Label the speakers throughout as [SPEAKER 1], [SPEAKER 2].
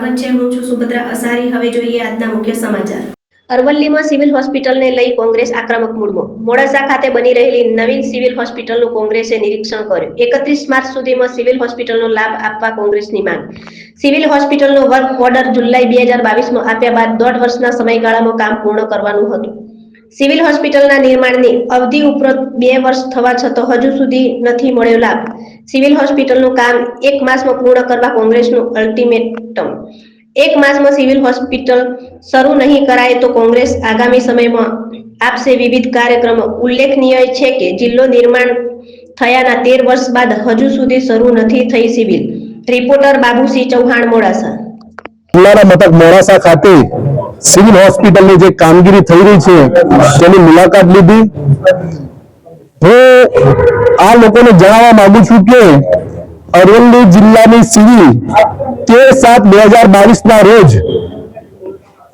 [SPEAKER 1] સ્વાગત છે। હું છું સુભદ્રા અસારી। હવે જોઈએ આજના મુખ્ય સમાચાર।
[SPEAKER 2] અરવલ્લીમાં સિવિલ હોસ્પિટલને લઈ કોંગ્રેસ આક્રમક મૂડમાં। મોડાસા ખાતે બની રહેલી નવીન સિવિલ હોસ્પિટલનું કોંગ્રેસે નિરીક્ષણ કર્યું। 31 માર્ચ સુધીમાં સિવિલ હોસ્પિટલનો લાભ આપવા કોંગ્રેસની માંગ। સિવિલ હોસ્પિટલનો વર્ક ઓર્ડર જુલાઈ 2022માં આપ્યા બાદ 1.5 વર્ષના સમયગાળામાં કામ પૂર્ણ કરવાનું હતું। સિવિલ હોસ્પિટલના નિર્માણની અવધિ ઉપરાંત 2 વર્ષ થવા છતાં હજુ સુધી નથી મળ્યો લાભ। સિવિલ હોસ્પિટલનું કામ 1 માસમાં પૂર્ણ કરવા કોંગ્રેસનું અલ્ટિમેટમ। 1 માસમાં સિવિલ હોસ્પિટલ શરૂ નહીં કરાય તો કોંગ્રેસ આગામી સમયમાં આપશે વિવિધ કાર્યક્રમો। ઉલ્લેખનીય છે કે જિલ્લો નિર્માણ થયાના 13 વર્ષ બાદ હજુ સુધી શરૂ નથી થઈ સિવિલ। રિપોર્ટર બાબુસિંહ ચૌહાણ, મોડાસા।
[SPEAKER 3] જિલ્લાના મથક મોડાસા ખાતે સિવિલ હોસ્પિટલની જે કામગીરી થઈ રહી છે તેની મુલાકાત લીધી। હું આ લોકોને જણાવવા માંગુ છું કે અરવલ્લી જિલ્લાની સિવિલ 13/7/2022 રોજ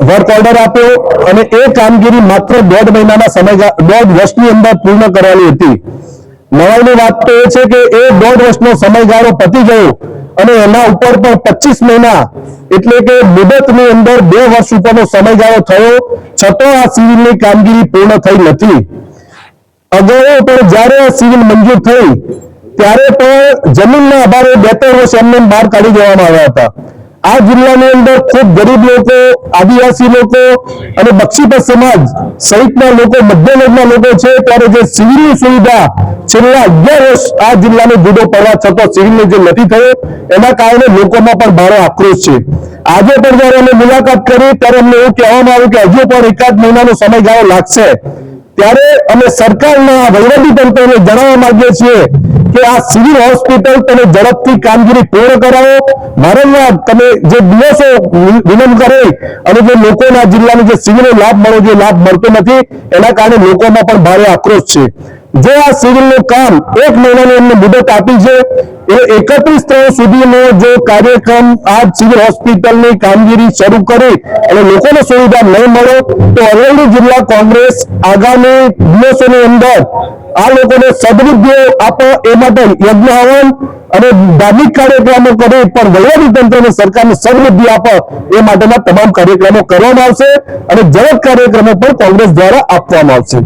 [SPEAKER 3] વર્ક ઓર્ડર આપ્યો અને એ કામગીરી માત્ર 1.5 મહિનાના સમયગાળા 1.5 વર્ષની અંદર પૂર્ણ કરવાની હતી। નવાઈની વાત તો એ છે કે એ 1.5 વર્ષનો સમયગાળો પતી ગયો અને એના ઉપર પણ 25 મહિના એટલે કે મુદતની અંદર 2 વર્ષ ઉપરનો સમયગાળો થયો છતાં આ સિવિલની કામગીરી પૂર્ણ થઈ નથી। અગાઉ પણ જ્યારે આ સિવિલ મંજૂર થઈ ત્યારે પણ જમીનના અભાવે 2-3 વર્ષ એમને બહાર કાઢી દેવામાં આવ્યા હતા। આ જિલ્લાની અંદર ખૂબ ગરીબ લોકો, આદિવાસી લોકો અને બક્ષીપત સમાજ સહિતના લોકો, મધ્યમ વર્ગના લોકો છે ત્યારે જે સિવિલની સુવિધા છેલ્લા 11 વર્ષ આ જિલ્લાને જુદો પડવા છતાં સિવિલને જે નથી થયો એના કારણે લોકોમાં પણ ભારે આક્રોશ છે। આજે પણ જ્યારે અમે મુલાકાત કરી ત્યારે અમને એવું કહેવામાં આવ્યું કે હજુ પણ 1 મહિનાનો સમયગાળો લાગશે। ત્યારે અમે સરકારના વહીવટી તંત્રને જણાવવા માંગીએ છીએ કે આ સિવિલ હોસ્પિટલ તમે ઝડપથી કામગીરી પૂર્ણ કરાવો। વારંવાર તમે જે દિવસો વિલંબ કરે અને જે લોકોના જિલ્લાનો જે સિવિલનો લાભ મળવો જોઈએ લાભ મળતો નથી એના કારણે લોકોમાં પણ ભારે આક્રોશ છે। જો આ સિવિલનું કામ 1 મહિનાની એમને મુદત આપી છે એ 31 સુધીનો જો કાર્યક્રમ આ સિવિલ હોસ્પિટલની કામગીરી શરૂ કરી અને લોકોને સુવિધા નહીં મળે તો અરવલ્લી જિલ્લા કોંગ્રેસ આગામી દિવસોની અંદર આ લોકોને સદબુદ્ધિ આપે એ માટે યજ્ઞ હવન અને ધાર્મિક કાર્યક્રમો કરે પણ વહીવટી તંત્રને સરકારને સદબુદ્ધિ આપે એ માટેના તમામ કાર્યક્રમો કરવામાં આવશે અને જનક કાર્યક્રમો પણ કોંગ્રેસ દ્વારા આપવામાં આવશે।